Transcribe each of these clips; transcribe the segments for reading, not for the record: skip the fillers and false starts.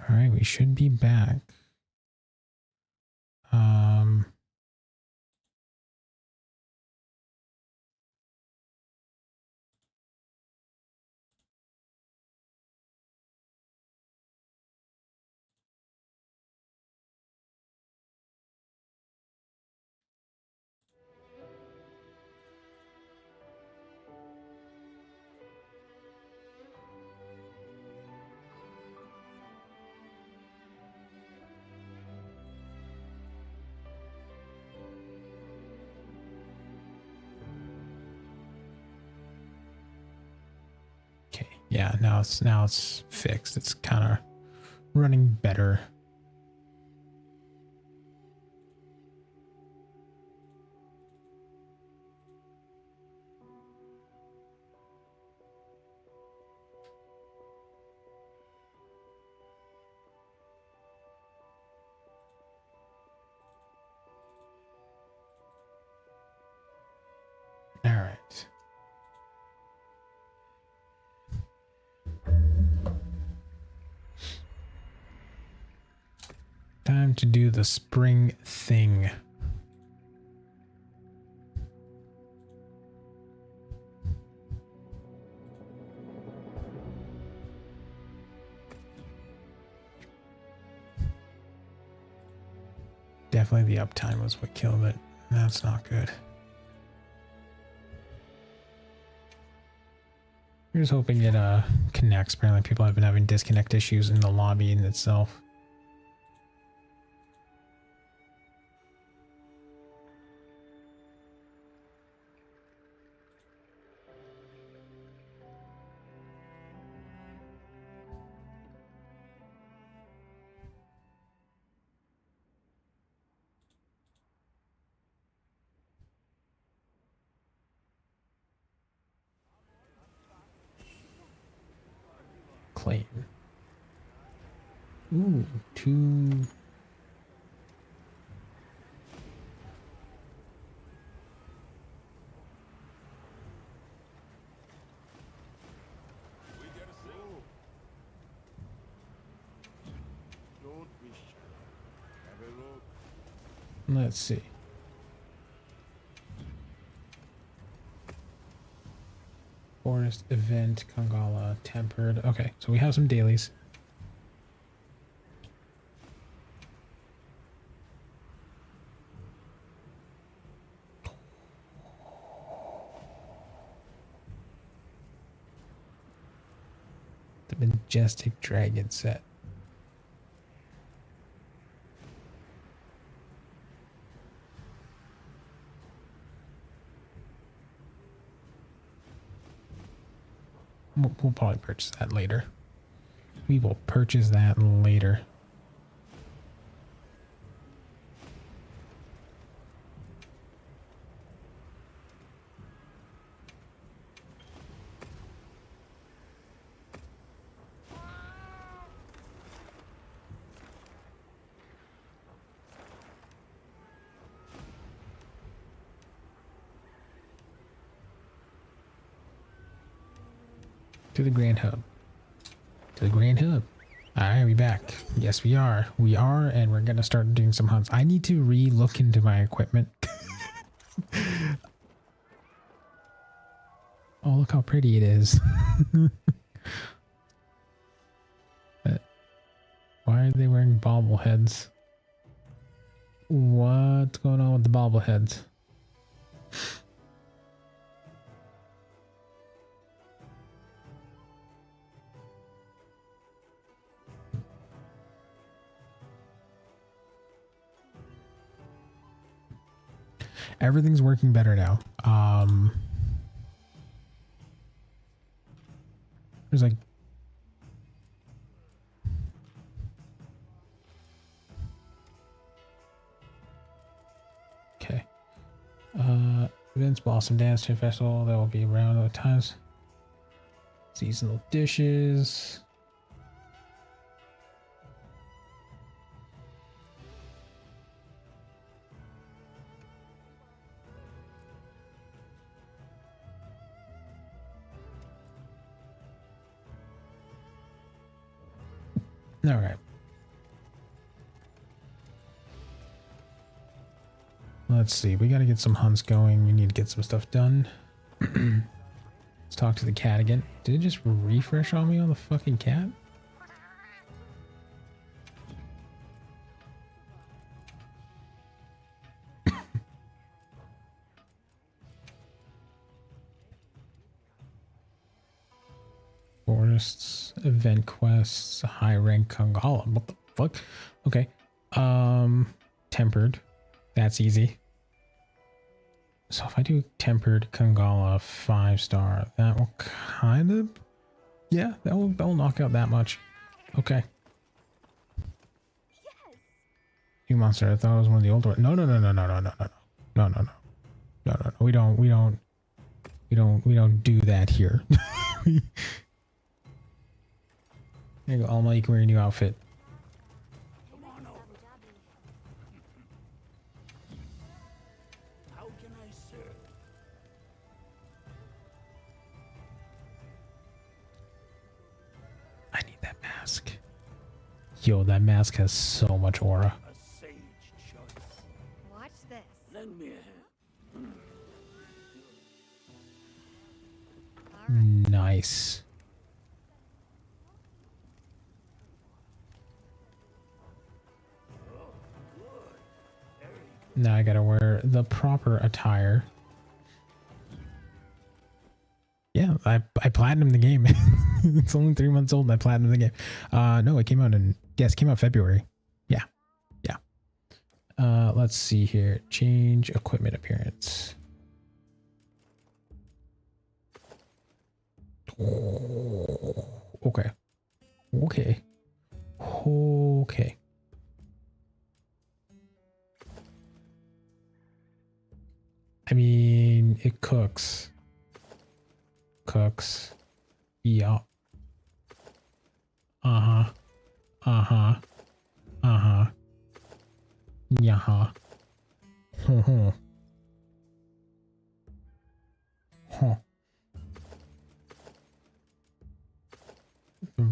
All right, we should be back. Okay, yeah, now it's fixed. It's kind of running better. All right. Time to do the spring thing. Definitely the uptime was what killed it. That's not good. Here's hoping it connects. Apparently people have been having disconnect issues in the lobby in itself. Claim. Ooh, 2. Let's see. Forest event, Kangala, tempered. Okay, so we have some dailies. The majestic dragon set. We'll probably purchase that later. We will purchase that later. To the Grand Hub. To the Grand Hub. Alright, we back. Yes, we are. We are, and we're gonna start doing some hunts. I need to re-look into my equipment. Oh, look how pretty it is. Why are they wearing bobbleheads? What's going on with the bobbleheads? Everything's working better now. There's like okay. Events, Blossom Dance Festival, that will be around other times. Seasonal dishes. All right. Let's see. We got to get some hunts going. We need to get some stuff done. Let's talk to the cat again. Did it just refresh on me on the fucking cat? Forests, event quests, high rank Kangala. What the fuck? Okay. Tempered. That's easy. So if I do tempered Kangala 5-star, that will kind of, yeah, that will knock out that much. Okay. Yes. New monster. I thought it was one of the older ones. No. We don't do that here. There you go, Alma. You can wear your new outfit. How can I serve? I need that mask. Yo, that mask has so much aura. A sage choice. Watch this. Lend me a hand. All right. Nice. Now I gotta wear the proper attire. Yeah, I platinumed the game. It's only 3 months old and I platinumed the game. No, it came out in, yes, it came out February. Yeah. Let's see here. Change equipment appearance. Okay. I mean, it cooks. Yeah. Yeah.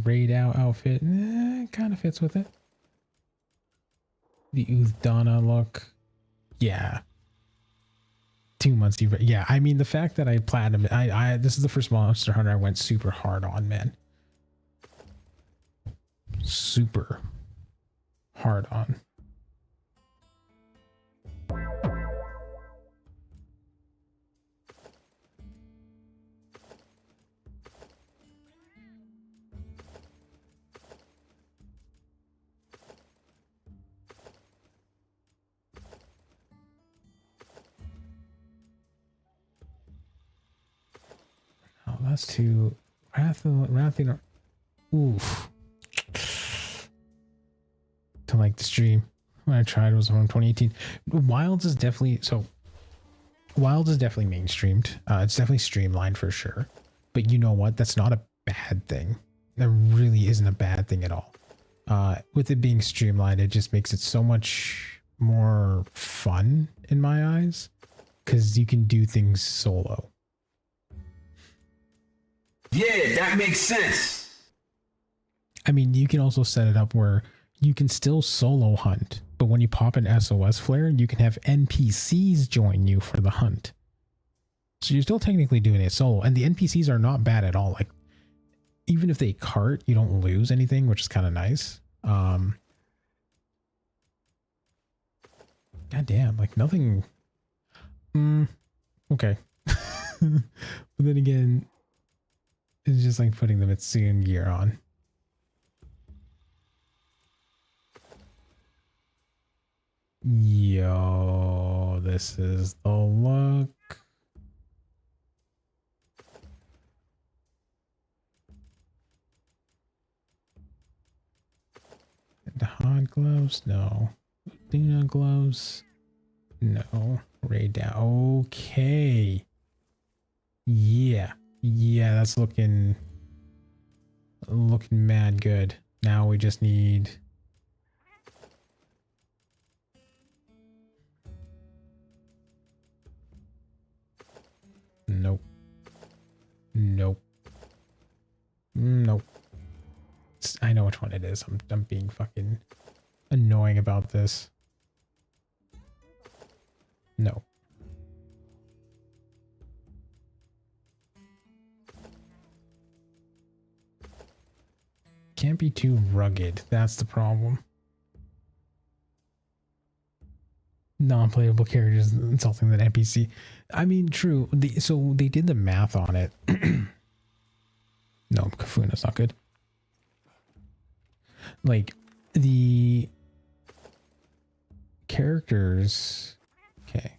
Raid out outfit, kind of fits with it. The Uthana look, yeah. 2 months, yeah. I mean, the fact that I platinum, this is the first Monster Hunter I went super hard on, man. Super hard on. Oh, that's too Rathian. Oof. To like the stream when I tried was around 2018. Wilds is definitely mainstreamed. It's definitely streamlined for sure. But you know what? That's not a bad thing. That really isn't a bad thing at all. With it being streamlined, it just makes it so much more fun in my eyes because you can do things solo. Yeah, that makes sense. I mean, you can also set it up where you can still solo hunt, but when you pop an SOS flare, you can have NPCs join you for the hunt. So you're still technically doing it solo, and the NPCs are not bad at all. Like, even if they cart, you don't lose anything, which is kind of nice. God damn, like nothing. Okay. But then again, it's just like putting the Mitsuan gear on. Yo, this is the look. The hot gloves? No. Athena gloves? No. Raid down. Okay. Yeah. Yeah, that's looking mad good. Now we just need nope. I know which one it is. I'm being fucking annoying about this. No. Can't be too rugged. That's the problem. Non-playable characters insulting the NPC. I mean, true. So they did the math on it. No, Kafuna's not good. Like, the characters... Okay.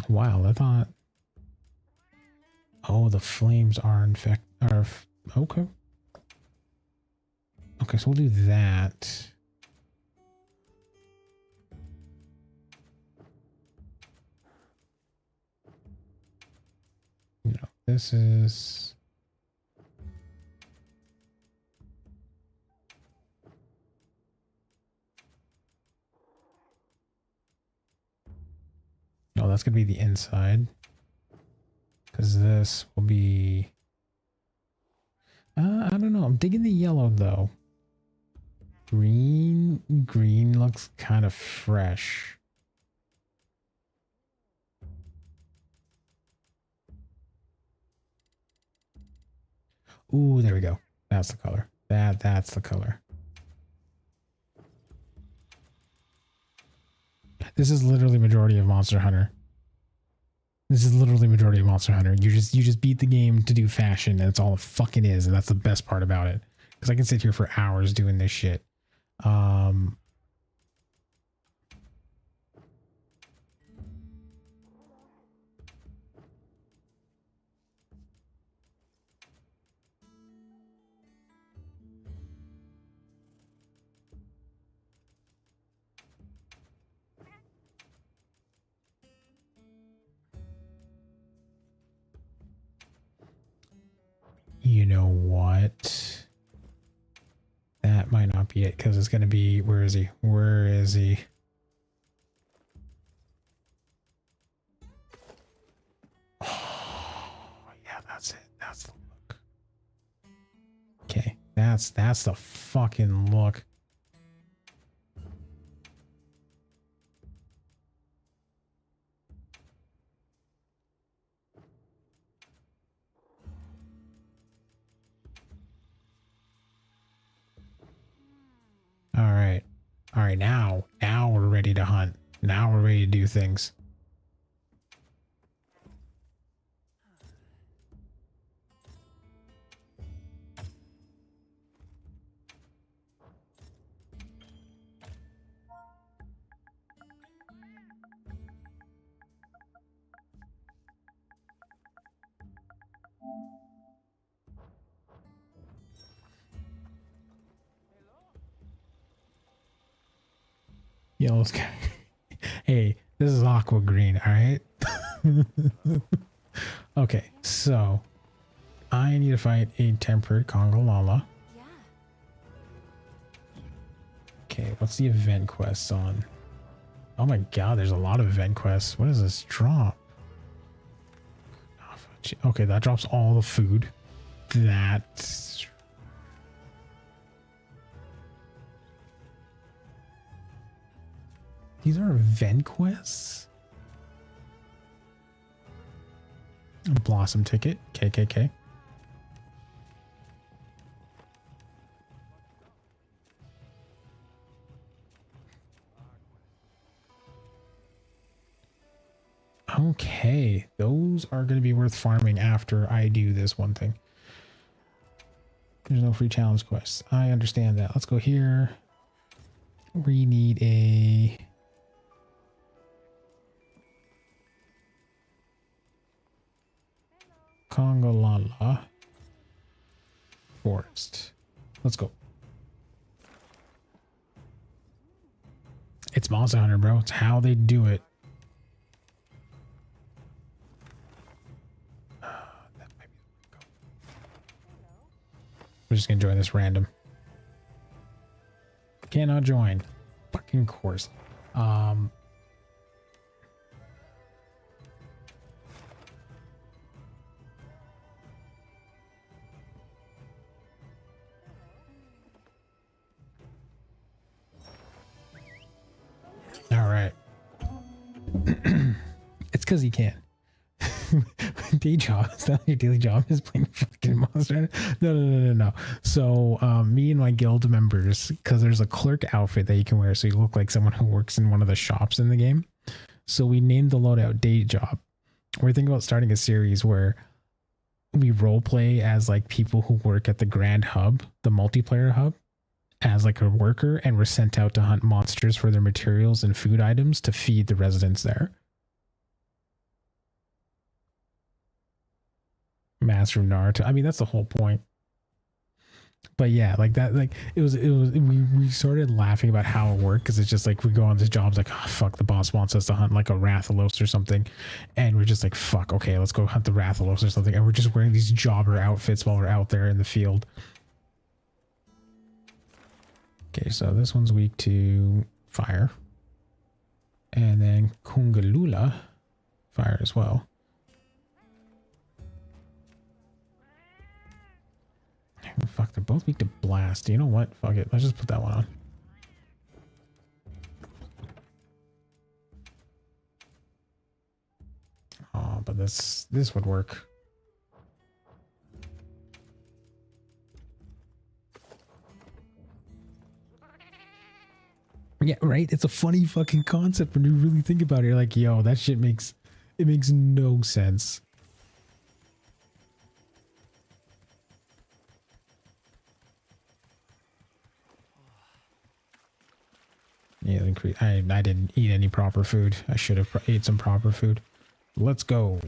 Wow, I thought... Oh, the flames are okay. Okay, so we'll do that. No, this is... No, that's gonna be the inside. Because this will be... I don't know. I'm digging the yellow, though. Green looks kind of fresh. Ooh, there we go. That's the color. That's the color. This is literally majority of Monster Hunter. This is literally majority of Monster Hunter. You just beat the game to do fashion, and that's all it fucking is, and that's the best part about it. Because I can sit here for hours doing this shit. You know what? That might not be it, because it's going to be... Where is he? Where is he? Oh, yeah, that's it. That's the look. Okay, that's the fucking look. All right, now we're ready to hunt. Now we're ready to do things. Yellow's hey, this is aqua green, all right? Okay, so I need to fight a tempered Kongolala. Yeah. Okay, what's the event quest on? Oh my god, there's a lot of event quests. What does this drop? Okay, that drops all the food. That's... These are event quests? Blossom ticket, KKK. Okay, those are going to be worth farming after I do this one thing. There's no free challenge quests. I understand that. Let's go here. We need a... Kongolala forest. Let's go. It's Monster Hunter, bro. It's how they do it. We're just gonna join this random. Cannot join. Fucking course. All right. It's because he can. Day job. Is that your daily job? Is playing fucking Monster Hunter? No. So, me and my guild members, because there's a clerk outfit that you can wear, so you look like someone who works in one of the shops in the game. So we named the loadout Day Job. We're thinking about starting a series where we role play as like people who work at the Grand Hub, the multiplayer hub, as like a worker, and we're sent out to hunt monsters for their materials and food items to feed the residents there. Master of Naruto. I mean, that's the whole point. But yeah, like that, like we started laughing about how it worked, because it's just like we go on this jobs like, oh fuck, the boss wants us to hunt like a Rathalos or something, and we're just like, fuck, okay, let's go hunt the Rathalos or something, and we're just wearing these jobber outfits while we're out there in the field. Okay, so this one's weak to fire, and then Kungalula fire as well. Fuck, they're both weak to blast. You know what? Fuck it. Let's just put that one on. Oh, but this would work. Yeah, right? It's a funny fucking concept when you really think about it. You're like, yo, that shit makes no sense. Yeah, I didn't eat any proper food. I should have ate some proper food. Let's go.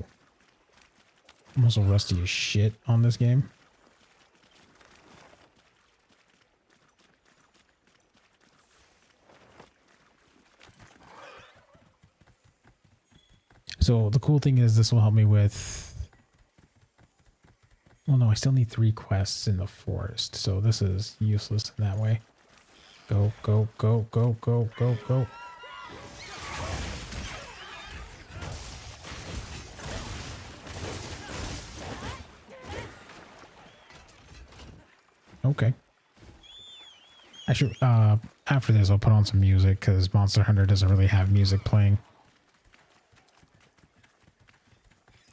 I'm also rusty as shit on this game. So the cool thing is this will help me with... Well, no, I still need 3 quests in the forest. So this is useless in that way. Go, go, go, go, go, go, go. Okay. I should, after this, I'll put on some music, because Monster Hunter doesn't really have music playing.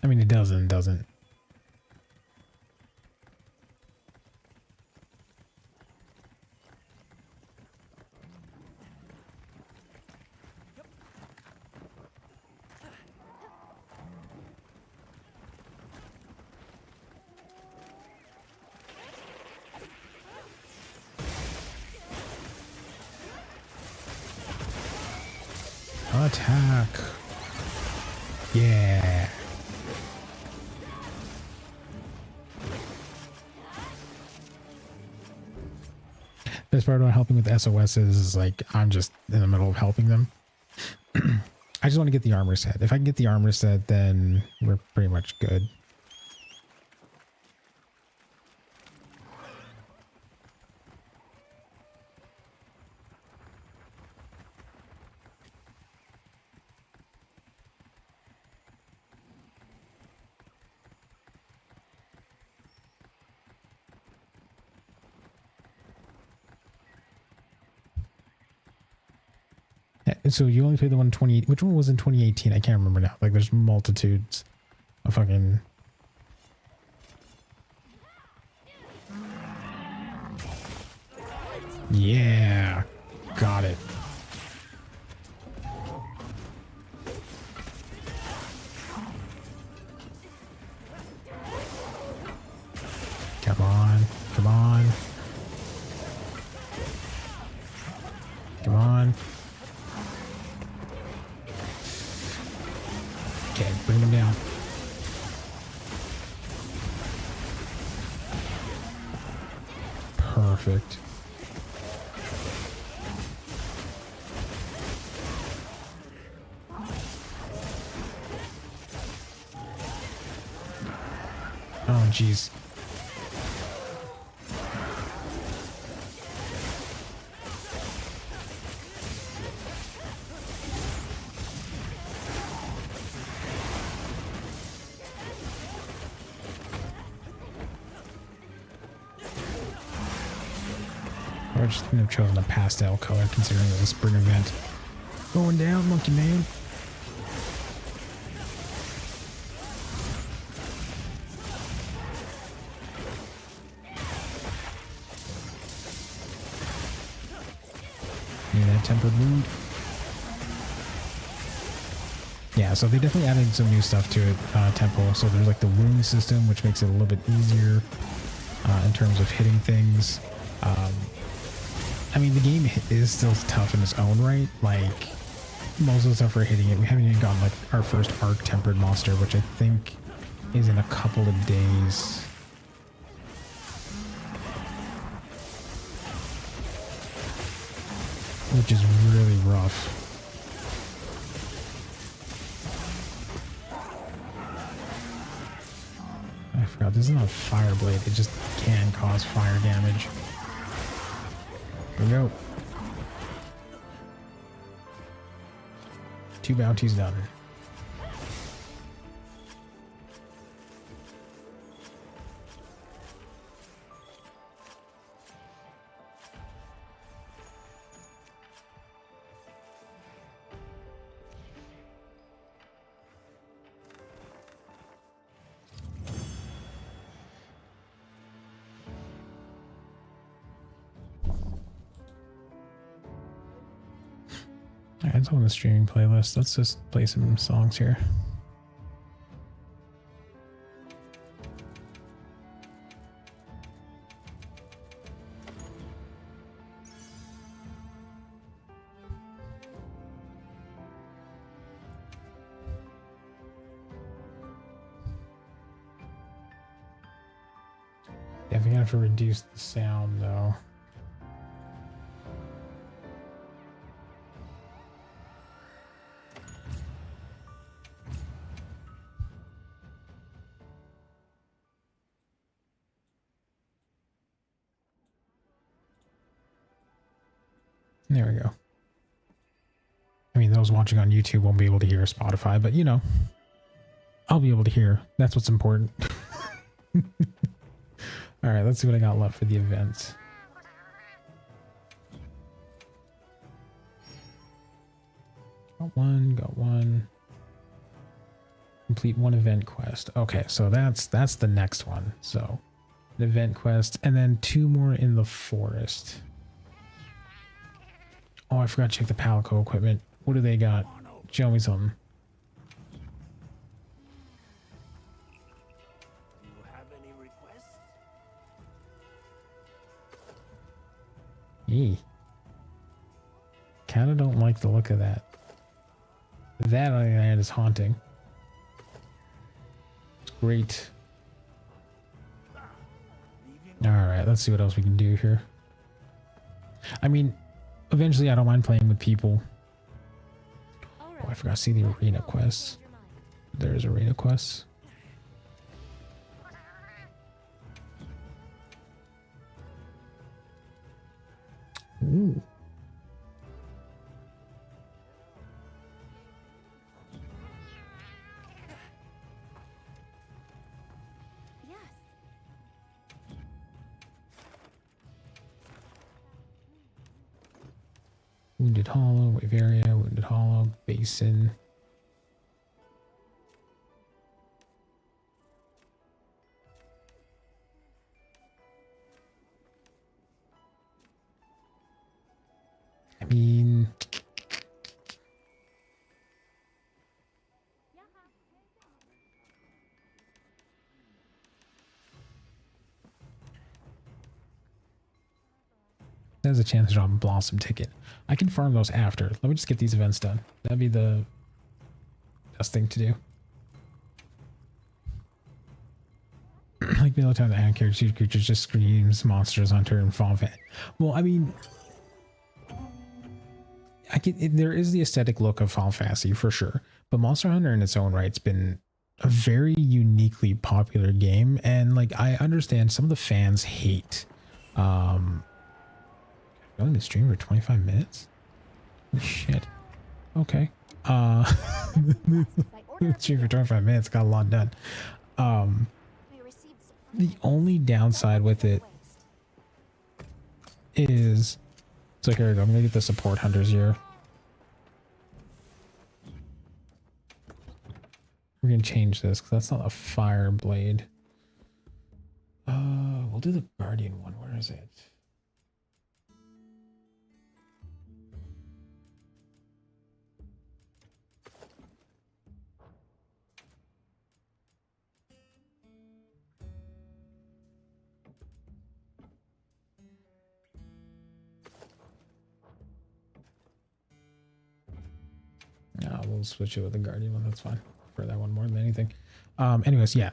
I mean, it doesn't. Attack. Yeah. Best part about helping with SOS is like I'm just in the middle of helping them. I just want to get the armor set. If I can get the armor set, then we're pretty much good. So you only played the one in 20... Which one was in 2018? I can't remember now. Like, there's multitudes of fucking... Yeah. Got it. Come on. Come on. Come on. Okay, bring them down. Perfect. jeez. I just couldn't have chosen a pastel color considering it was a spring event. Going down, monkey man. Need that tempered wound. Yeah, so they definitely added some new stuff to it, Temple. So there's like the wound system, which makes it a little bit easier in terms of hitting things. I mean, the game is still tough in its own right. Like, most of the stuff we're hitting it, we haven't even gotten like our first arc tempered monster, which I think is in a couple of days. Which is really rough. I forgot, this is not a fire blade, it just can cause fire damage. Here we go. 2 bounties done. Alright, it's on the streaming playlist. Let's just play some songs here. Definitely have to reduce the sound though. There we go. I mean, those watching on YouTube won't be able to hear Spotify, but you know, I'll be able to hear. That's what's important. All right, let's see what I got left for the events. Got one. Complete 1 event quest. Okay, so that's the next one. So, an event quest, and then 2 more in the forest. Oh, I forgot to check the Palico equipment. What do they got? Show me something. Do you have any requests? Yee. Kinda don't like the look of that. That on the other hand is haunting. It's great. Alright, let's see what else we can do here. I mean, eventually I don't mind playing with people. Oh, I forgot to see the arena quests. There's arena quests. Ooh. Wounded Hollow, Wave Area, Wounded Hollow, Basin. I mean, there's a chance to drop a Blossom ticket. I can farm those after. Let me just get these events done. That'd be the best thing to do. Like the other time the hand creatures just screams Monsters Hunter and Fall Fan. Well, I mean, there is the aesthetic look of Fall Fantasy for sure, but Monster Hunter in its own right's been a very uniquely popular game, and like I understand some of the fans hate going to stream for 25 minutes. Holy shit. Okay. Stream for 25 minutes, got a lot done. The only downside with it is, so here we go, I'm gonna get the support hunters here. We're gonna change this because that's not a fire blade. We'll do the guardian one. Where is it? We'll switch it with the guardian one. That's fine. For that one more than anything. Anyways, yeah.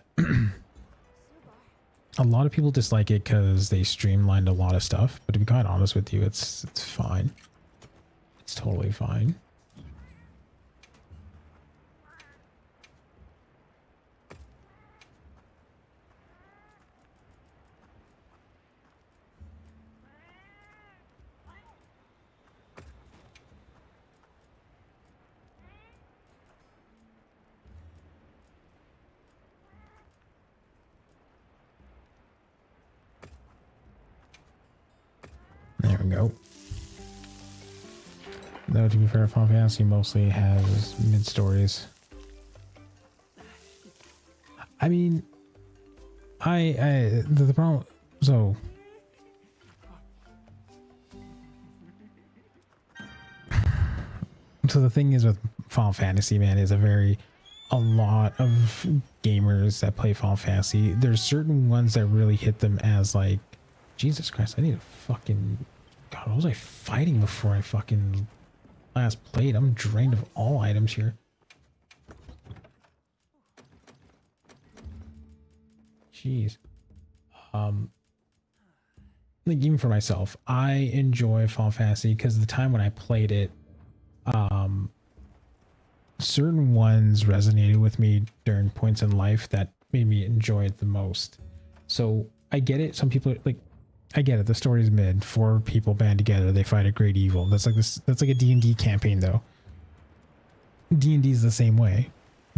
A lot of people dislike it because they streamlined a lot of stuff, but to be quite honest with you, it's fine. It's totally fine. There we go. Though to be fair, Final Fantasy mostly has mid stories. I mean, the problem. So the thing is with Final Fantasy, man, is a lot of gamers that play Final Fantasy. There's certain ones that really hit them as like, Jesus Christ, I need a fucking... God, what was I fighting before I fucking last played? I'm drained of all items here. Jeez. Like even for myself, I enjoy Final Fantasy because the time when I played it, certain ones resonated with me during points in life that made me enjoy it the most. So I get it. Some people like, I get it. The story's mid. 4 people band together. They fight a great evil. That's like this. That's like a D&D campaign, though. D&D is the same way.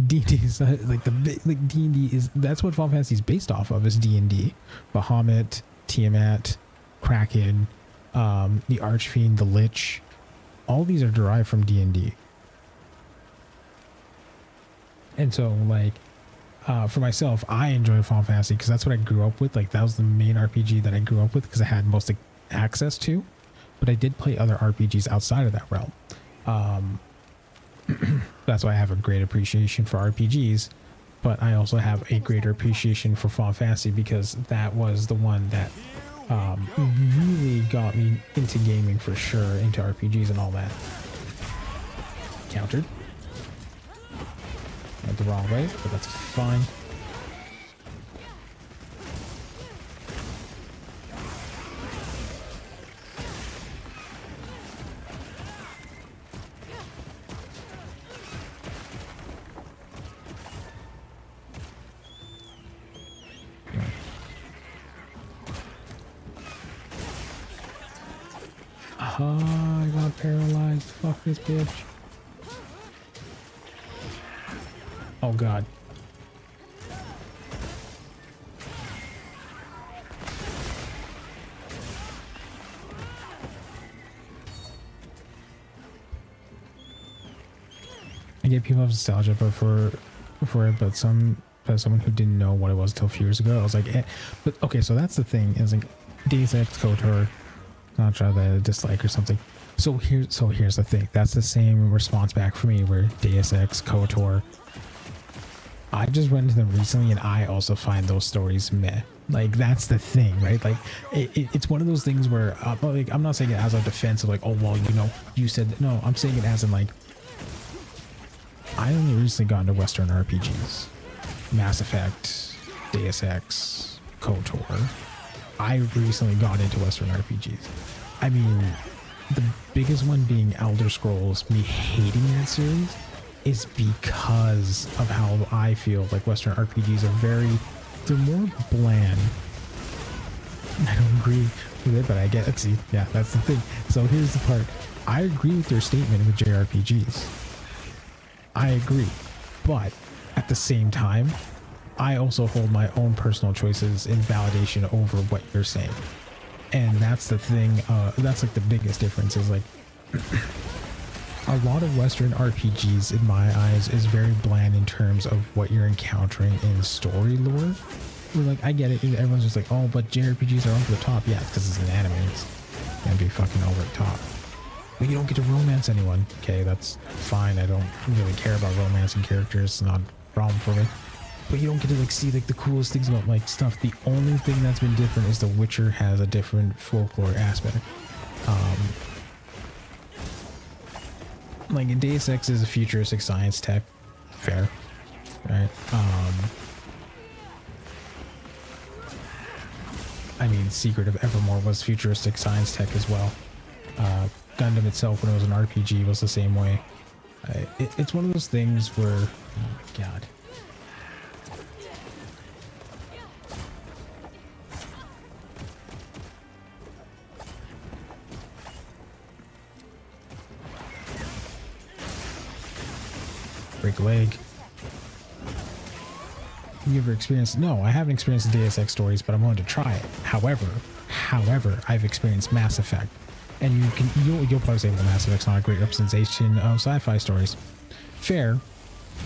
D&D is like D&D is. That's what Final Fantasy is based off of. Is D&D. Bahamut, Tiamat, Kraken, the Archfiend, the Lich. All these are derived from D&D. And so, like, for myself, I enjoy Final Fantasy because that's what I grew up with. Like, that was the main RPG that I grew up with because I had most access to. But I did play other RPGs outside of that realm. That's why I have a great appreciation for RPGs. But I also have a greater appreciation for Final Fantasy because that was the one that really got me into gaming for sure, into RPGs and all that. Countered. Went the wrong way, but that's fine. I got paralyzed. Fuck this bitch. Oh god. I get people have nostalgia for it, but someone who didn't know what it was until a few years ago, I was like, eh. But okay, so that's the thing, is like Deus Ex KOTOR, not try to dislike or something. So here's the thing. That's the same response back for me where Deus Ex KOTOR. I just went into them recently and I also find those stories meh. Like, that's the thing, right? Like, it's one of those things where, like, I'm not saying it as a defense of like, oh, well, you know, you said that. No, I'm saying it as in like, I only recently got into Western RPGs. Mass Effect, Deus Ex, KOTOR. I recently got into Western RPGs. I mean, the biggest one being Elder Scrolls, me hating that series. is because of how I feel like Western RPGs are they're more bland. I don't agree with it, but I get it. See, yeah, that's the thing. So here's the part. I agree with their statement with JRPGs. I agree. But at the same time, I also hold my own personal choices in validation over what you're saying. And that's the thing. That's like the biggest difference is like a lot of Western RPGs in my eyes is very bland in terms of what you're encountering in story lore. We're like, I get it. Everyone's just like, oh, but JRPGs are over the top. Yeah, because it's an anime. It's gonna be fucking over the top. But you don't get to romance anyone. Okay, that's fine. I don't really care about romancing characters. It's not a problem for me. But you don't get to like see like the coolest things about like stuff. The only thing that's been different is The Witcher has a different folklore aspect. Like Deus Ex is a futuristic science tech. Fair, right? I mean, Secret of Evermore was futuristic science tech as well. Gundam itself, when it was an RPG, was the same way. It's one of those things where, oh my god. Break a leg. You ever experienced? No, I haven't experienced the Deus Ex stories, but I'm willing to try it. However, I've experienced Mass Effect, and you'll probably say, well, Mass Effect's not a great representation of sci-fi stories. Fair,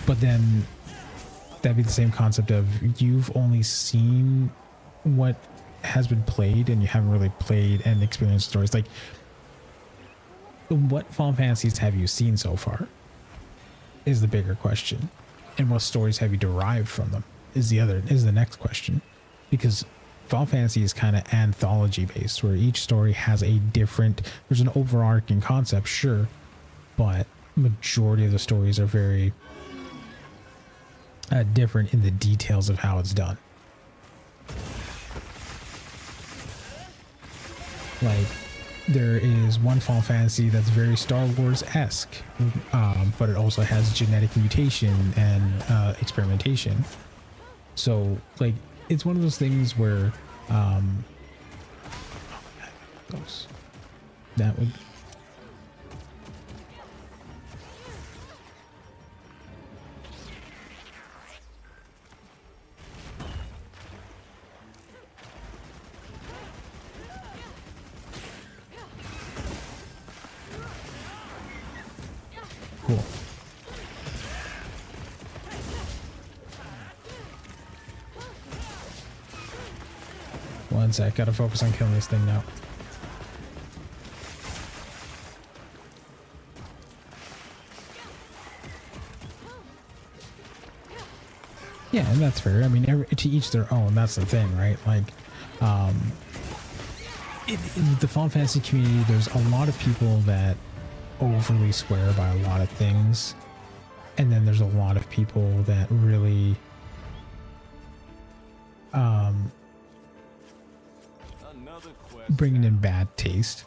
but then that'd be the same concept of you've only seen what has been played, and you haven't really played and experienced stories. Like, what Final Fantasies have you seen so far? Is the bigger question, and what stories have you derived from them? Is the next question, because Final Fantasy is kind of anthology based, where each story has a different. There's an overarching concept, sure, but majority of the stories are very different in the details of how it's done. Like, there is one Final Fantasy that's very Star Wars-esque, but it also has genetic mutation and experimentation. So, like, it's one of those things where, that would. Cool. One sec, gotta focus on killing this thing now. Yeah, and that's fair. I mean, to each their own. That's the thing, right? Like, in the Final Fantasy community, there's a lot of people that overly swear by a lot of things, and then there's a lot of people that really bringing in bad taste.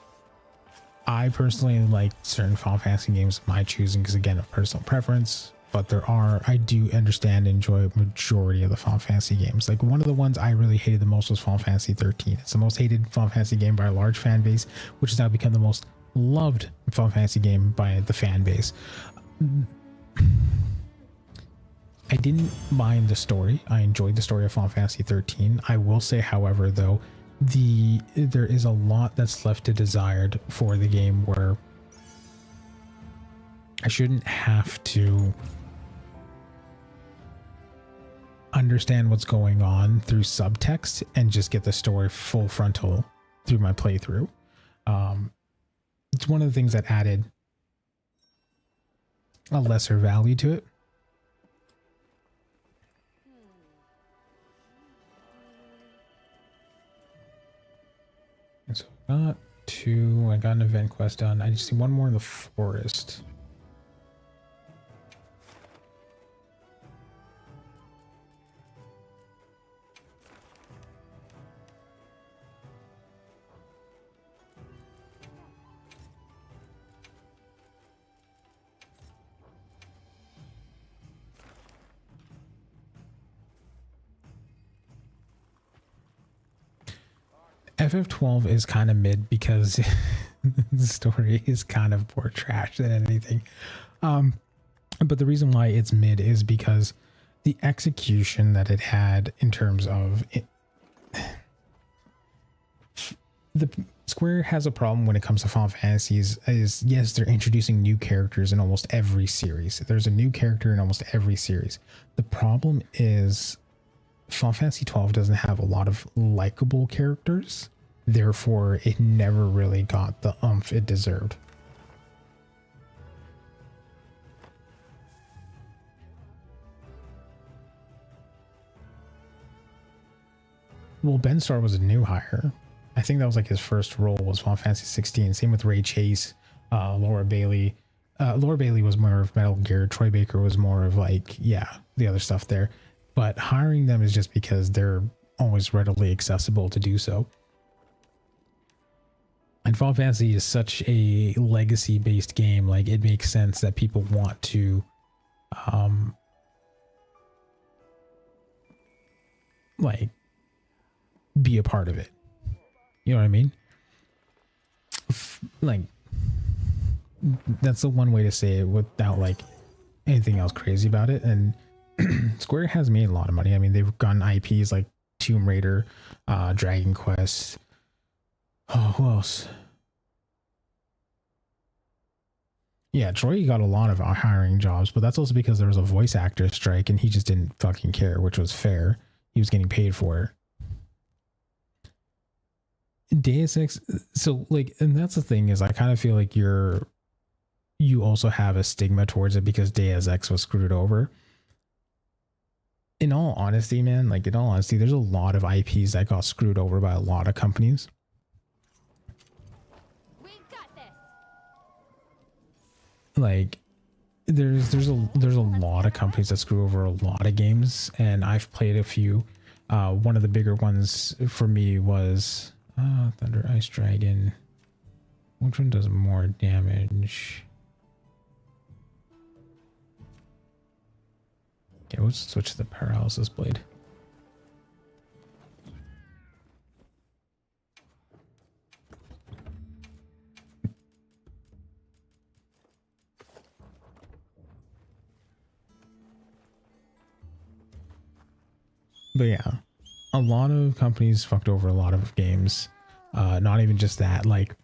I personally like certain Final Fantasy games of my choosing because, again, of personal preference, but I do understand and enjoy a majority of the Final Fantasy games. Like, one of the ones I really hated the most was Final Fantasy 13. It's the most hated Final Fantasy game by a large fan base, which has now become the most loved Final Fantasy game by the fan base. I didn't mind the story. I enjoyed the story of Final Fantasy 13. I will say, however, though, there is a lot that's left to desired for the game, where I shouldn't have to understand what's going on through subtext and just get the story full frontal through my playthrough. It's one of the things that added a lesser value to it. So I got an event quest done. I just see one more in the forest. FF12 is kind of mid because the story is kind of more trash than anything. But the reason why it's mid is because the execution that it had in terms of it, the Square has a problem when it comes to Final Fantasies is yes, they're introducing new characters in almost every series. There's a new character in almost every series. The problem is Final Fantasy 12 doesn't have a lot of likable characters. Therefore, it never really got the oomph it deserved. Well, Ben Starr was a new hire. I think that was like his first role was Final Fantasy 16. Same with Ray Chase, Laura Bailey. Laura Bailey was more of Metal Gear. Troy Baker was more of like, yeah, the other stuff there. But hiring them is just because they're always readily accessible to do so. And Final Fantasy is such a legacy-based game. Like, it makes sense that people want to, like, be a part of it. You know what I mean? Like, that's the one way to say it without like anything else crazy about it. And Square has made a lot of money. I mean, they've gotten IPs like Tomb Raider, Dragon Quest. Oh, who else? Yeah, Troy got a lot of hiring jobs, but that's also because there was a voice actor strike and he just didn't fucking care, which was fair. He was getting paid for it. Deus Ex, so like, and that's the thing is I kind of feel like you also have a stigma towards it because Deus Ex was screwed over. In all honesty, man, like in all honesty, there's a lot of IPs that got screwed over by a lot of companies. We've got this. Like there's a lot of companies that screw over a lot of games, and I've played a few. One of the bigger ones for me was Thunder Ice Dragon. Which one does more damage? Okay, let's switch to the Paralysis Blade. But yeah, a lot of companies fucked over a lot of games. Not even just that. Like,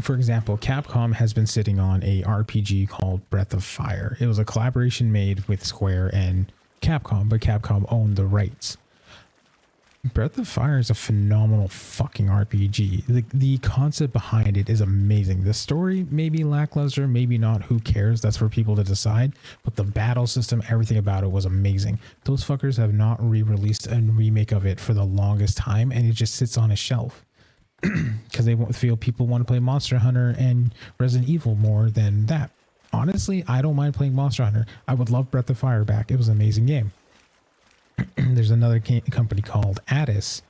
for example, Capcom has been sitting on a RPG called Breath of Fire. It was a collaboration made with Square and Capcom, but Capcom owned the rights. Breath of Fire is a phenomenal fucking RPG. The concept behind it is amazing. The story may be lackluster, maybe not, who cares? That's for people to decide. But the battle system, everything about it was amazing. Those fuckers have not re-released a remake of it for the longest time, and it just sits on a shelf. Because they feel people want to play Monster Hunter and Resident Evil more than that. Honestly, I don't mind playing Monster Hunter. I would love Breath of Fire back. It was an amazing game. There's another company called Addis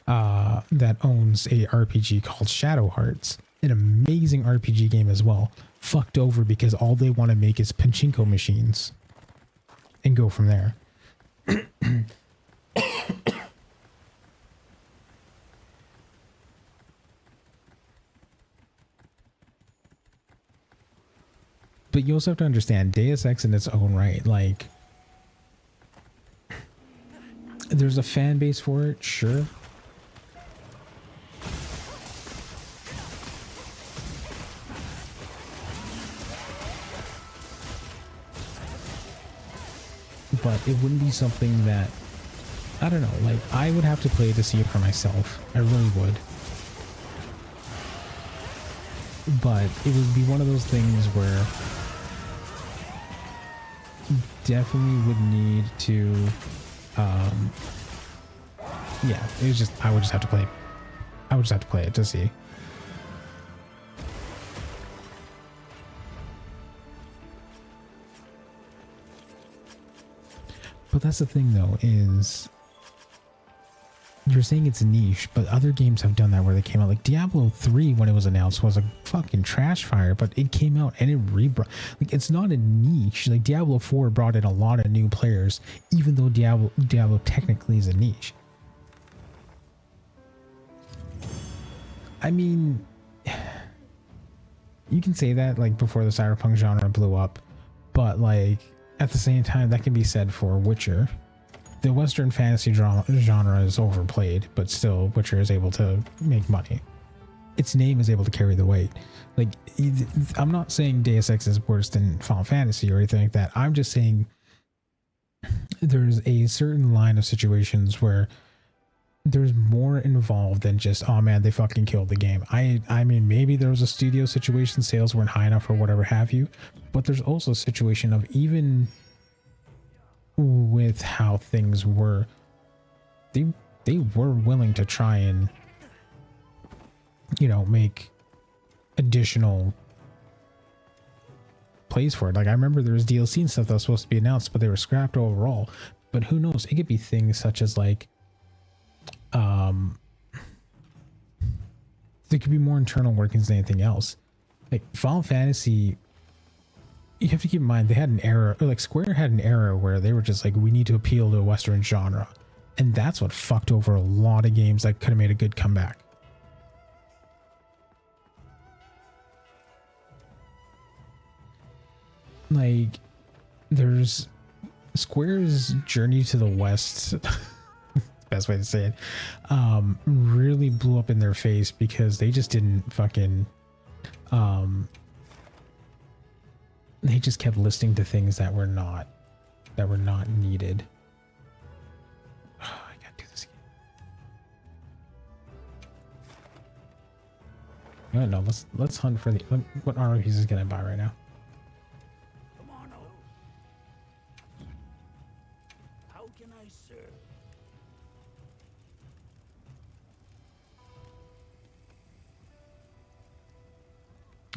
that owns a RPG called Shadow Hearts, an amazing RPG game as well. Fucked over because all they want to make is pachinko machines and go from there. But you also have to understand Deus Ex in its own right, like, there's a fan base for it, sure. But it wouldn't be something that, I don't know, like, I would have to play to see it for myself. I really would. But it would be one of those things where definitely would need to yeah, it was just, I would just have to play it to see. But that's the thing though, is you're saying it's niche, but other games have done that where they came out, like Diablo 3 when it was announced was a fucking trash fire, but it came out and it like, it's not a niche. Like Diablo 4 brought in a lot of new players, even though Diablo technically is a niche. I mean, you can say that like before the cyberpunk genre blew up, but like at the same time, that can be said for Witcher. The Western fantasy genre is overplayed, but still, Witcher is able to make money. Its name is able to carry the weight. Like, I'm not saying Deus Ex is worse than Final Fantasy or anything like that. I'm just saying there's a certain line of situations where there's more involved than just, oh man, they fucking killed the game. I mean, maybe there was a studio situation, sales weren't high enough or whatever have you, but there's also a situation of, even with how things were, they were willing to try and, you know, make additional plays for it. Like, I remember there was DLC and stuff that was supposed to be announced, but they were scrapped overall. But who knows, it could be things such as like there could be more internal workings than anything else. Like Final Fantasy, you have to keep in mind, they had an era, or like Square had an era where they were just like, we need to appeal to a Western genre, and that's what fucked over a lot of games that could have made a good comeback. Like, there's Square's journey to the West, best way to say it, really blew up in their face because they just didn't fucking, they just kept listening to things that were not needed. Oh, I gotta do this again. No, let's hunt for the, what armor pieces can I buy right now?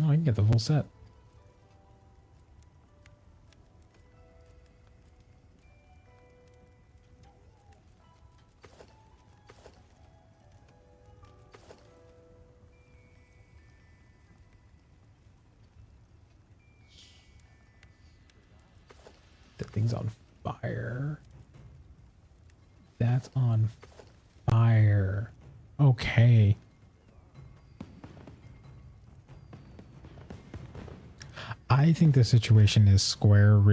Oh, I can get the full set. That thing's on fire. That's on fire. Okay. I think the situation is Square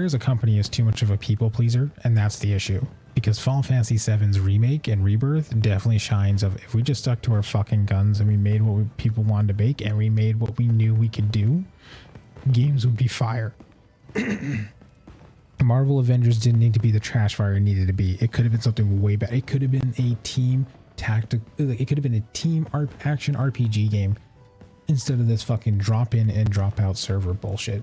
as a company is too much of a people pleaser, and that's the issue. Because Final Fantasy VII's remake and rebirth definitely shines of, if we just stuck to our fucking guns and we made what people wanted to make and we made what we knew we could do, games would be fire. Marvel Avengers didn't need to be the trash fire it needed to be. It could have been something way better. It could have been a team tactic. It could have been a team action RPG game instead of this fucking drop in and drop out server bullshit.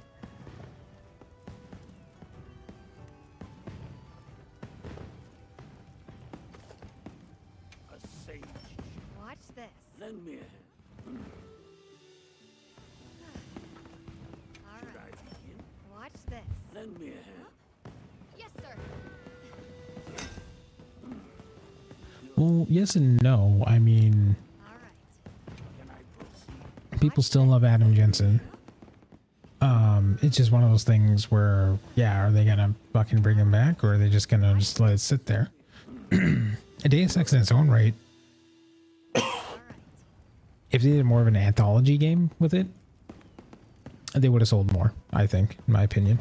Watch this. Lend me a hand. All Should I right. begin? Watch this. Lend me a hand. Yes, sir. Well, yes and no. I mean, All right. Can I proceed? people still love Adam Jensen. It's just one of those things where, yeah, are they gonna fucking bring him back, or are they just gonna just let it sit there? A Deus Ex in its own right, All right. if they did more of an anthology game with it, they would have sold more, I think, in my opinion.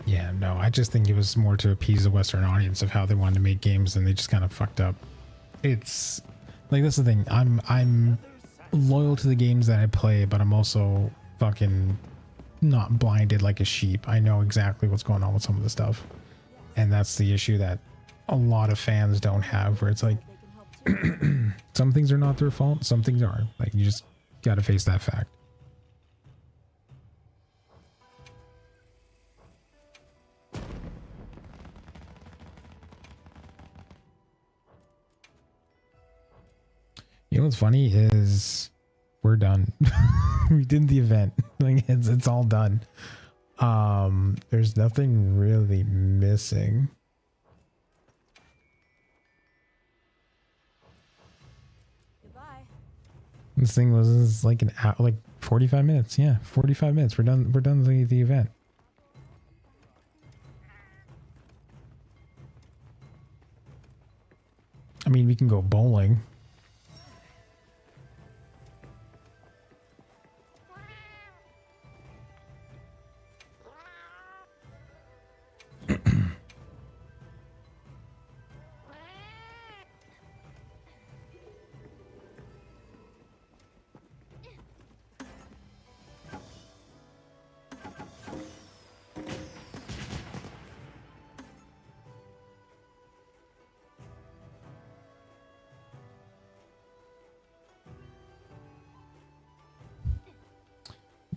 Yeah, no, I just think it was more to appease the Western audience of how they wanted to make games, and they just kind of fucked up. It's like, that's the thing. I'm loyal to the games that I play, but I'm also fucking not blinded like a sheep. I know exactly what's going on with some of the stuff, and that's the issue that a lot of fans don't have, where it's like some things are not their fault, some things are. Like, you just Gotta face that fact. You know what's funny is we're done. We did the event. Like it's all done. There's nothing really missing. Goodbye. This thing was like an hour, like 45 minutes. Yeah, 45 minutes. We're done. We're done the event. I mean, we can go bowling.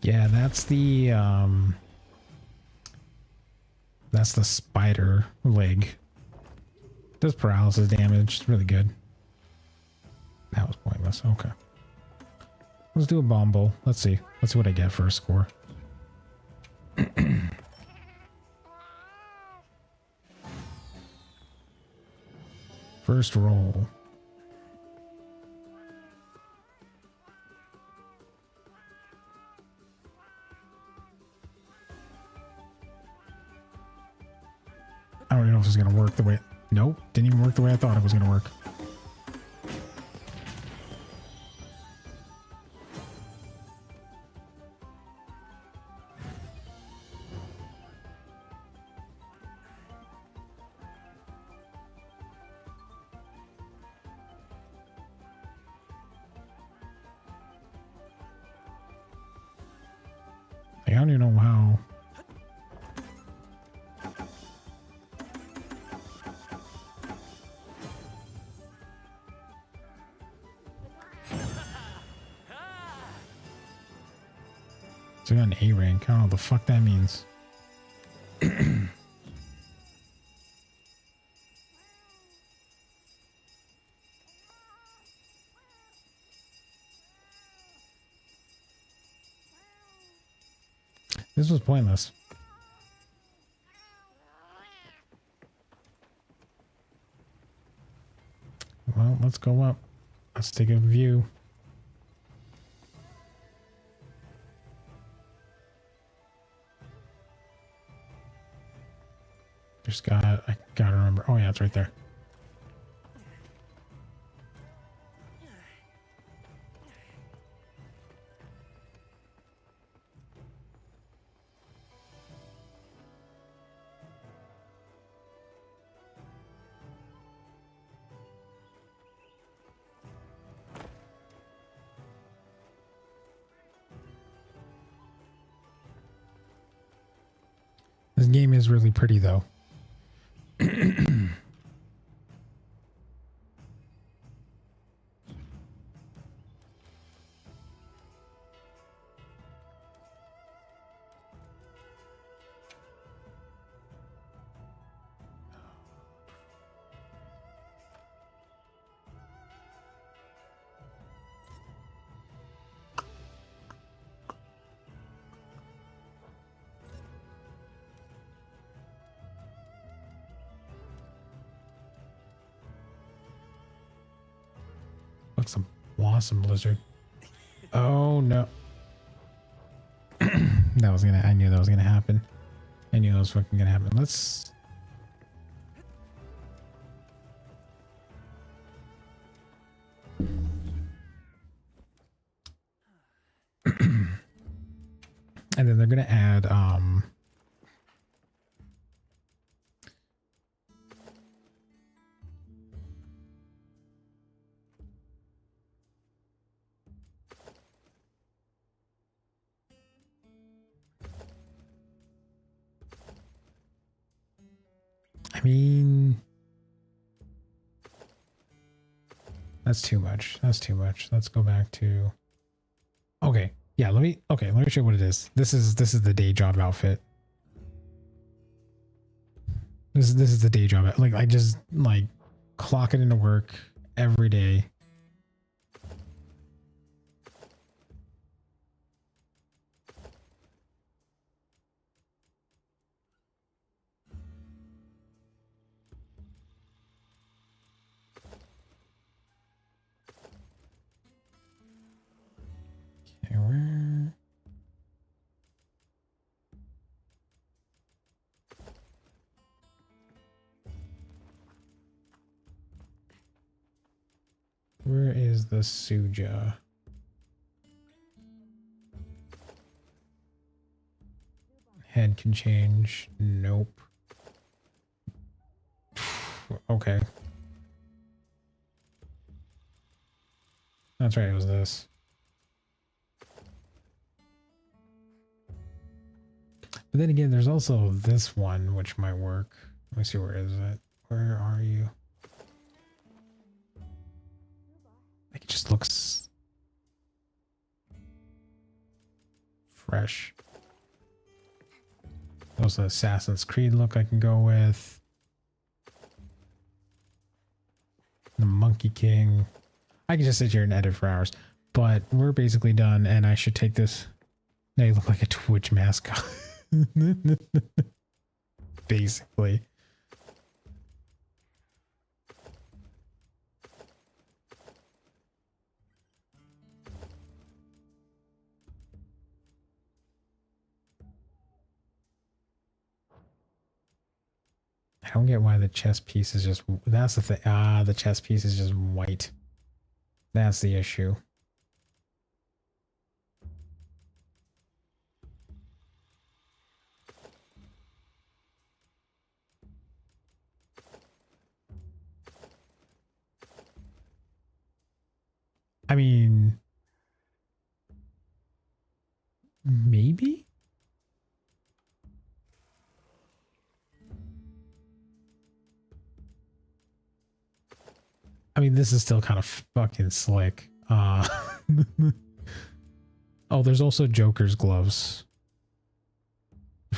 Yeah, that's the spider leg. Does paralysis damage. It's really good. That was pointless. Okay. Let's do a bomb bowl. Let's see. Let's see what I get for a score. First roll. I don't even know if it's going to work the way... Nope. Didn't even work the way I thought it was going to work. I don't even know how... So I got an A rank. I don't know what the fuck that means. This was pointless. Well, let's go up. Let's take a view. I gotta remember. Oh yeah, it's right there. This game is really pretty though. Looks some awesome lizard. Oh no. I knew that was gonna happen. I knew that was fucking gonna happen. Let's and then they're gonna add I mean, that's too much. That's too much. Let's go back to Yeah, let me show you what it is. This is the day job outfit. This is the day job. Like I just like clock it into work every day. Okay, where is the Suja? Head can change. Nope. Okay. That's right, it was this. But then again, there's also this one, which might work. Let me see, where is it? Where are you? Like, it just looks fresh. There's the Assassin's Creed look I can go with. The Monkey King. I can just sit here and edit for hours. But we're basically done, and I should take this. Now you look like a Twitch mascot. Basically. I don't get why the chess piece is just, that's the thing. Ah, the chess piece is just white. That's the issue. I mean, maybe? I mean, this is still kind of fucking slick. Oh, there's also Joker's gloves.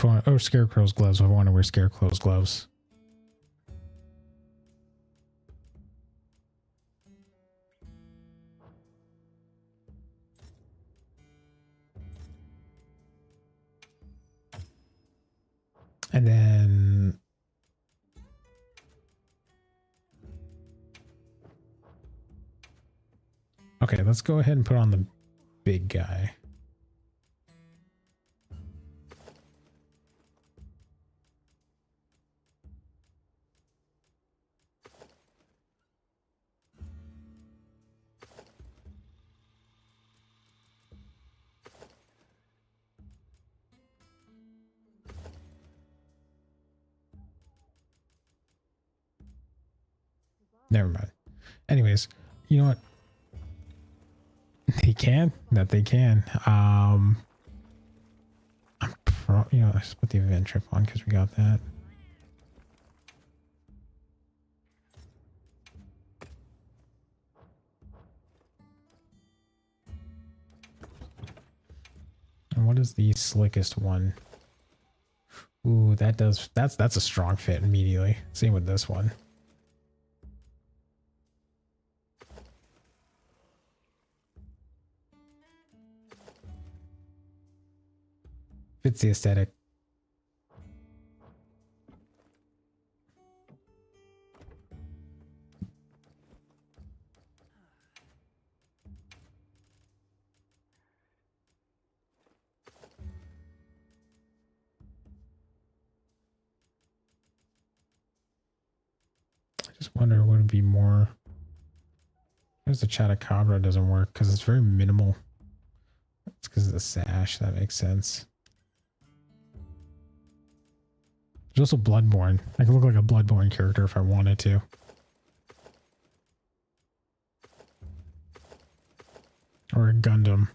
Or Scarecrow's gloves if I want to wear Scarecrow's gloves. And then okay, let's go ahead and put on the big guy. Never mind. Anyways, you know what? They can. That they can. You know, let's put the event trip on because we got that. And what is the slickest one? Ooh, that's a strong fit immediately. Same with this one. Fits the aesthetic. I just wonder would it be more. Where's the Chatacabra doesn't work because it's very minimal. It's because of the sash. That makes sense. There's also Bloodborne. I could look like a Bloodborne character if I wanted to. Or a Gundam.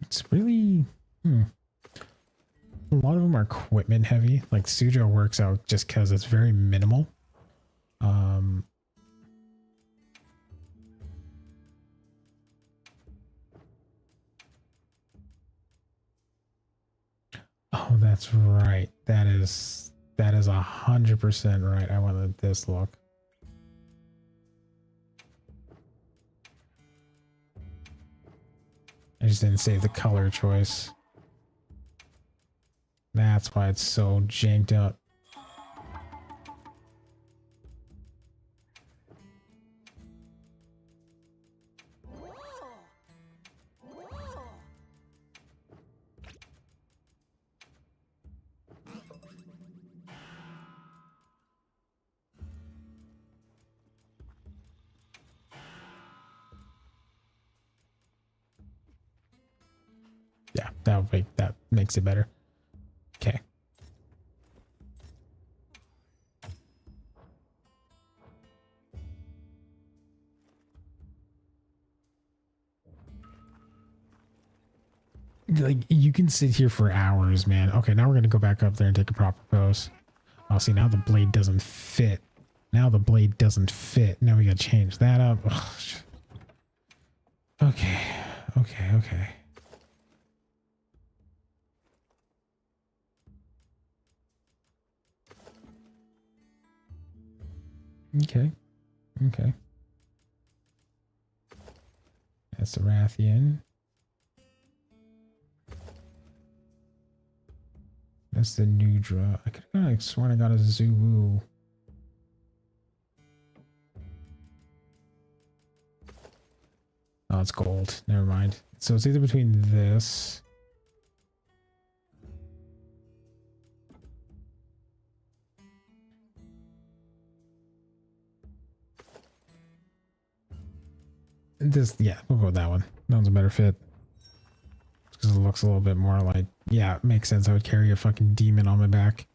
It's really, a lot of them are equipment heavy. Like Sujo works out just because it's very minimal. Oh, that's right. That is 100% right. I wanted this look. I just didn't save the color choice. That's why it's so janked up. Yeah, that makes it better. Okay. Like you can sit here for hours, man. Okay, now we're gonna go back up there and take a proper pose. Oh, see, now the blade doesn't fit. Now the blade doesn't fit. Now we gotta change that up. Ugh. Okay, okay, okay. Okay, okay. That's the Rathian. That's the Nudra. I could have like sworn I got a Zulu. Oh, it's gold. Never mind. So it's either between this. This, yeah, we'll go with that one. That one's a better fit. Because it looks a little bit more like, yeah, it makes sense. I would carry a fucking demon on my back.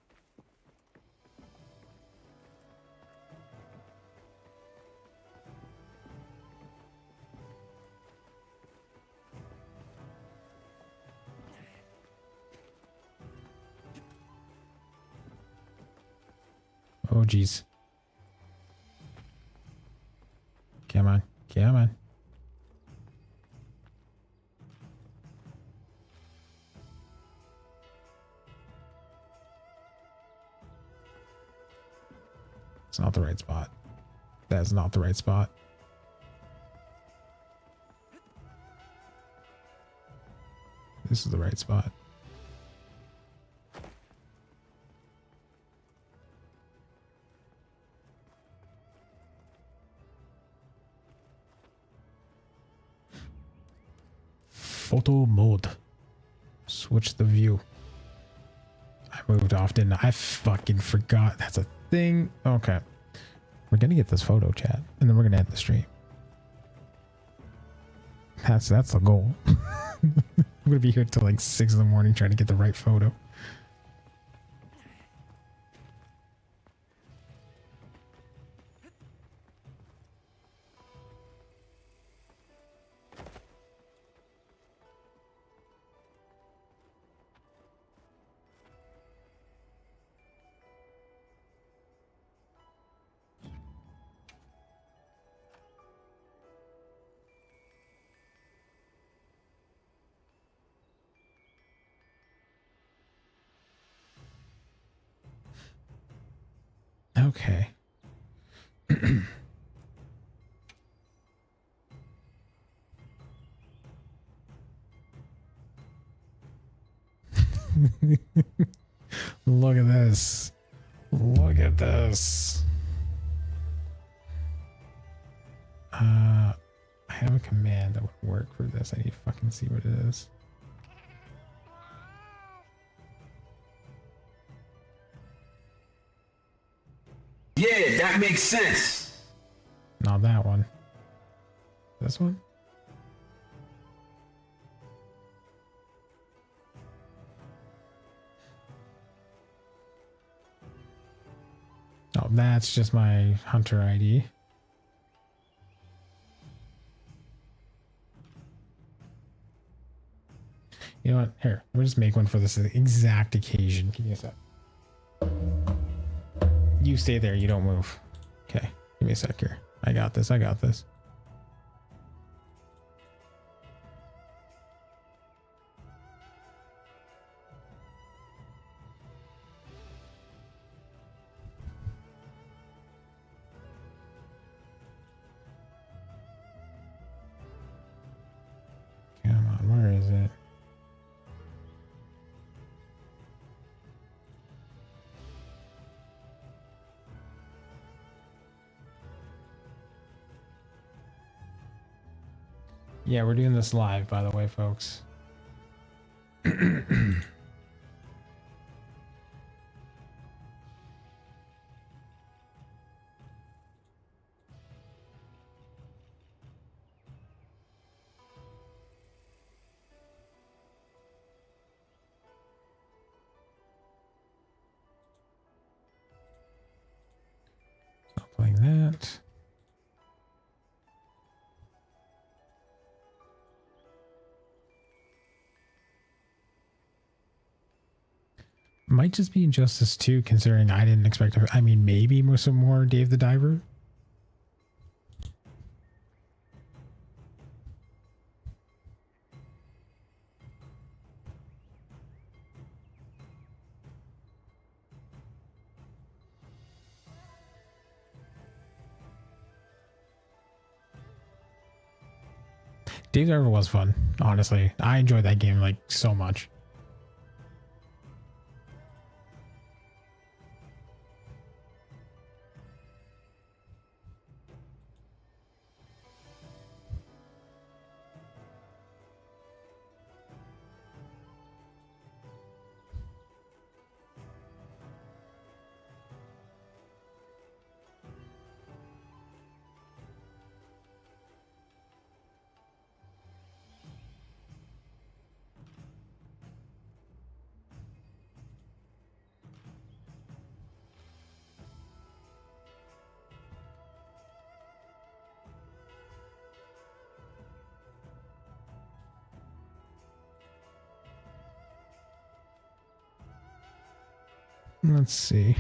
Oh, geez. Come on. Come on. It's not the right spot. That's not the right spot. This is the right spot. Photo mode. Switch the view. I moved off, didn't I? I fucking forgot. That's a thing. Okay. We're gonna get this photo, chat, and then we're gonna end the stream. That's the goal. I'm gonna be here till like 6 in the morning trying to get the right photo. Okay. Look at this. Look at this. I have a command that would work for this. I need to fucking see what it is. Yeah, that makes sense. Not that one. This one? Oh, that's just my hunter ID. You know what? Here, we'll just make one for this exact occasion. Give me a sec. You stay there. You don't move. Okay. Give me a sec here. I got this. I got this. Come on. Where is it? Yeah, we're doing this live, by the way, folks. Stop playing that. Might just be Injustice 2, considering I didn't expect to, I mean, maybe some more Dave the Diver. Dave the Diver was fun, honestly. I enjoyed that game like so much. Let's see.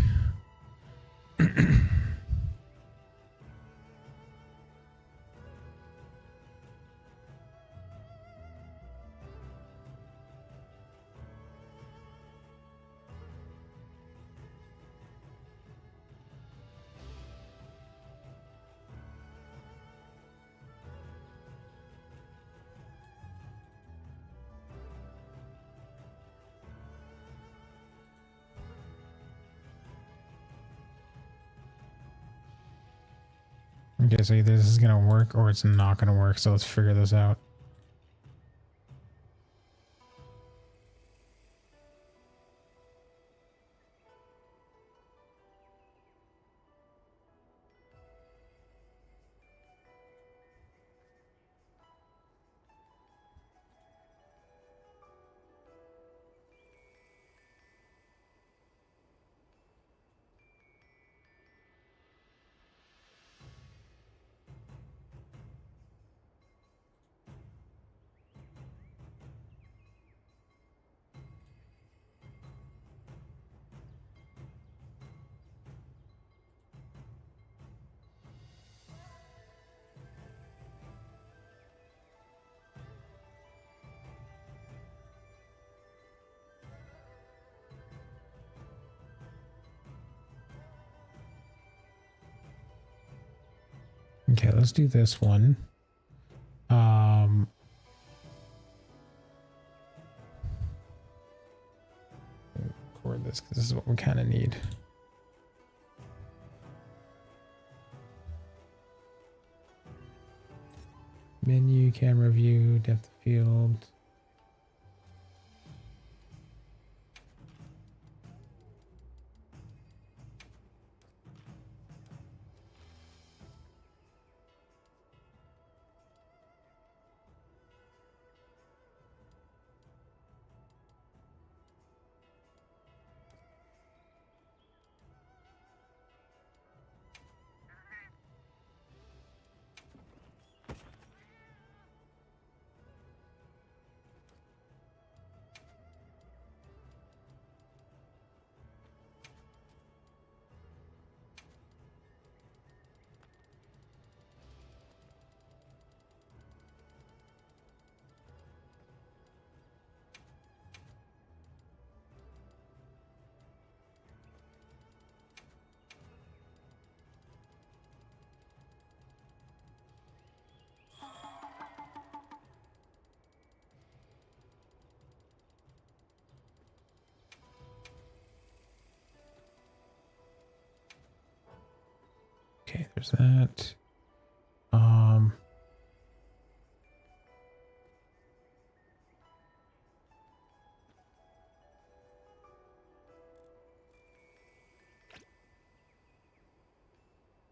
Okay, so either this is gonna work or it's not gonna work, so let's figure this out. Okay, let's do this one. Record this because this is what we kind of need. Menu, camera view, depth of field. Okay, there's that.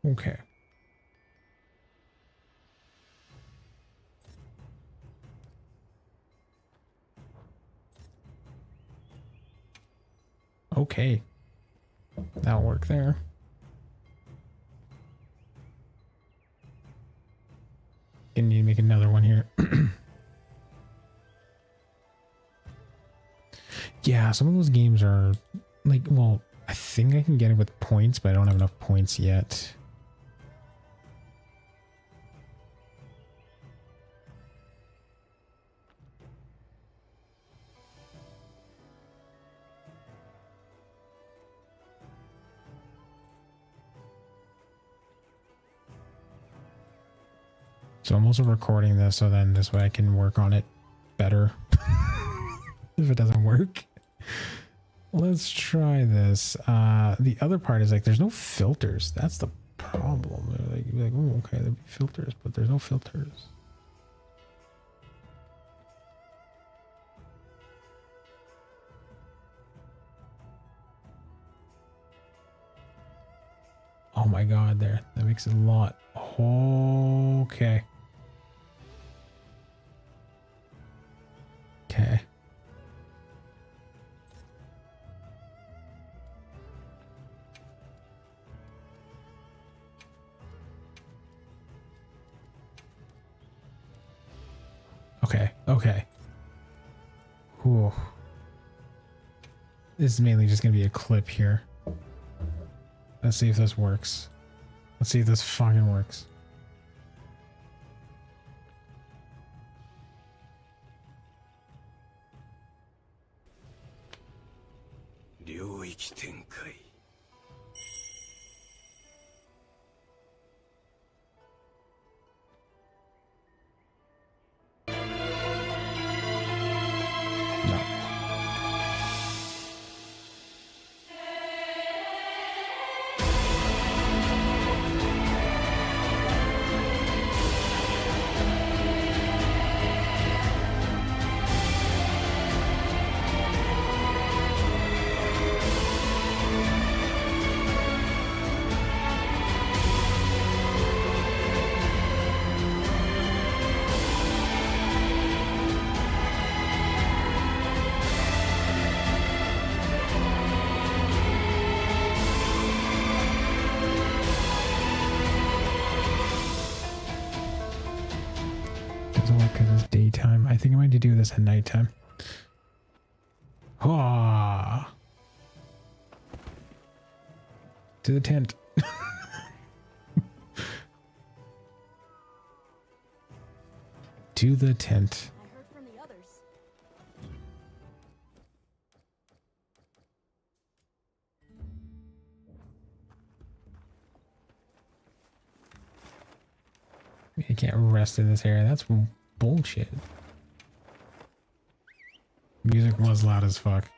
Okay. Okay. That'll work there. Gonna need to make another one here. Yeah, some of those games are like, well, I think I can get it with points, but I don't have enough points yet. So I'm also recording this so then this way I can work on it better if it doesn't work. Let's try this. The other part is like there's no filters. That's the problem. You're like, oh, okay, there'll be filters, but there's no filters. Oh my god, there. That makes it a lot. Okay. Okay. Okay. Okay. Whew. This is mainly just gonna be a clip here. Let's see if this works. Let's see if this fucking works. No. Doesn't work because it's daytime. I think I might need to do this at nighttime. Ah. To the tent. To the tent. I heard from the others. You can't rest in this area. That's bullshit. Music was loud as fuck.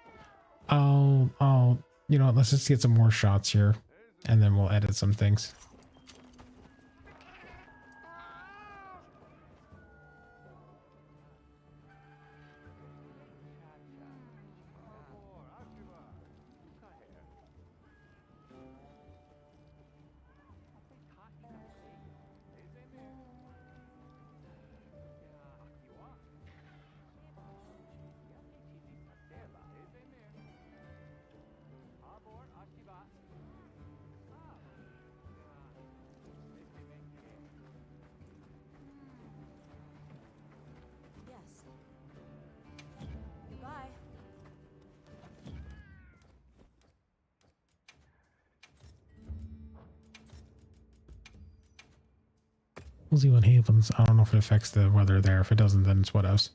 You know what? Let's just get some more shots here, and then we'll edit some things. Yes. Goodbye. We'll see what happens. I don't know if it affects the weather there. If it doesn't, then it's what else.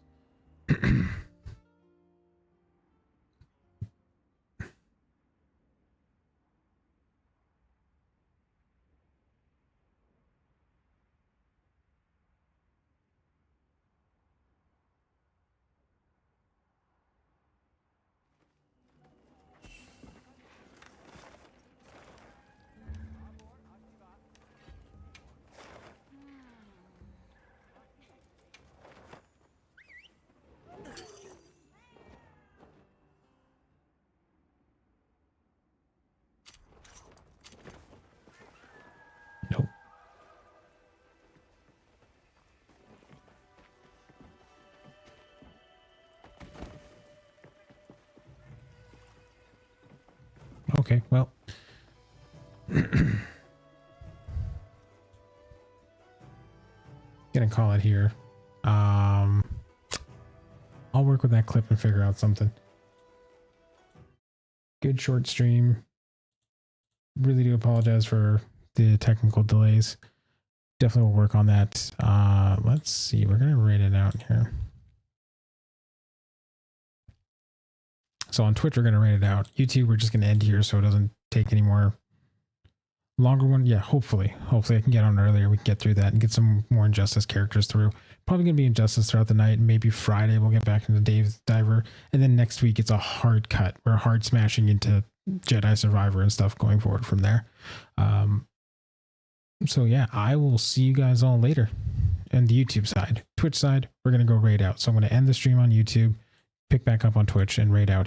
Okay, well. Gonna call it here. I'll work with that clip and figure out something. Good short stream. Really do apologize for the technical delays. Definitely will work on that. Let's see. We're gonna rate it out here. So on Twitch, we're gonna rate it out. YouTube, we're just gonna end here so it doesn't take any more longer one. Yeah, hopefully I can get on earlier. We can get through that and get some more Injustice characters through. Probably gonna be Injustice throughout the night. Maybe Friday we'll get back into Dave's Diver, and then next week it's a hard cut. We're hard smashing into Jedi Survivor and stuff going forward from there. So yeah, I will see you guys all later. And the YouTube side, Twitch side, we're gonna go raid out. So I'm gonna end the stream on YouTube, pick back up on Twitch, and raid out.